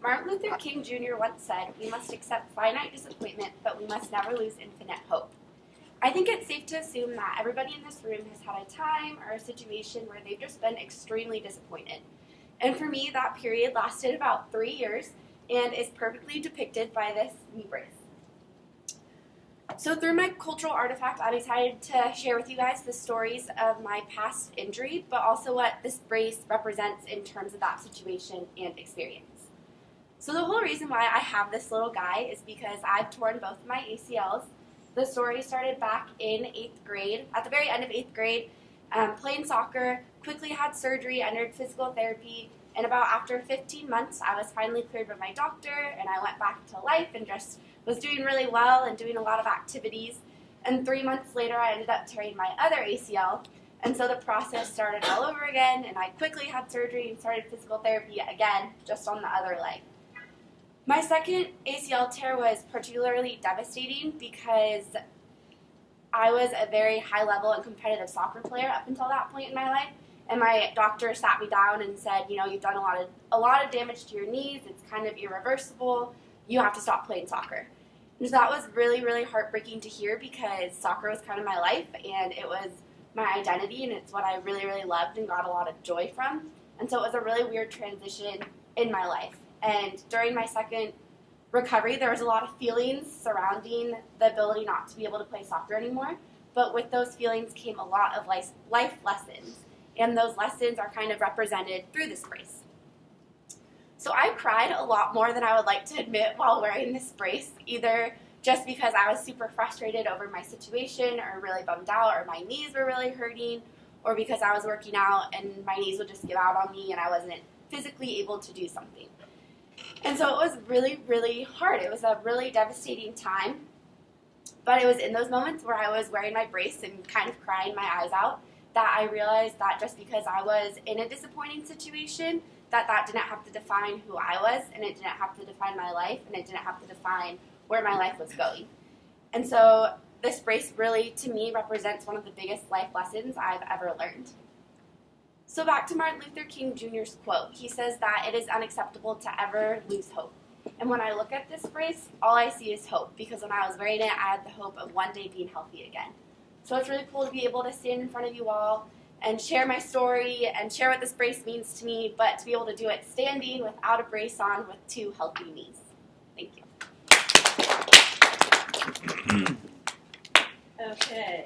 Martin Luther King Jr. once said, "We must accept finite disappointment, but we must never lose infinite hope." I think it's safe to assume that everybody in this room has had a time or a situation where they've just been extremely disappointed. And for me, that period lasted about 3 years and is perfectly depicted by this knee brace. So through my cultural artifact, I decided to share with you guys the stories of my past injury, but also what this brace represents in terms of that situation and experience. So the whole reason why I have this little guy is because I've torn both of my ACLs. The story started back in 8th grade. At the very end of 8th grade, playing soccer, quickly had surgery, entered physical therapy, and about after 15 months, I was finally cleared by my doctor, and I went back to life and just was doing really well and doing a lot of activities. And 3 months later, I ended up tearing my other ACL, and so the process started all over again, and I quickly had surgery and started physical therapy again, just on the other leg. My second ACL tear was particularly devastating because I was a very high-level and competitive soccer player up until that point in my life, and my doctor sat me down and said, you know, you've done a lot of damage to your knees. It's kind of irreversible. You have to stop playing soccer. And so that was really, really heartbreaking to hear because soccer was kind of my life, and it was my identity, and it's what I really, really loved and got a lot of joy from. And so it was a really weird transition in my life. And during my second recovery, there was a lot of feelings surrounding the ability not to be able to play soccer anymore. But with those feelings came a lot of life lessons. And those lessons are kind of represented through this brace. So I cried a lot more than I would like to admit while wearing this brace, either just because I was super frustrated over my situation or really bummed out or my knees were really hurting, or because I was working out and my knees would just give out on me and I wasn't physically able to do something. And so it was really, really hard. It was a really devastating time. But it was in those moments where I was wearing my brace and kind of crying my eyes out that I realized that just because I was in a disappointing situation, that didn't have to define who I was, and it didn't have to define my life, and it didn't have to define where my life was going. And so this brace really, to me, represents one of the biggest life lessons I've ever learned. So back to Martin Luther King Jr.'s quote. He says that it is unacceptable to ever lose hope. And when I look at this brace, all I see is hope, because when I was wearing it, I had the hope of one day being healthy again. So it's really cool to be able to stand in front of you all and share my story and share what this brace means to me, but to be able to do it standing without a brace on with 2 healthy knees. Thank you. Okay.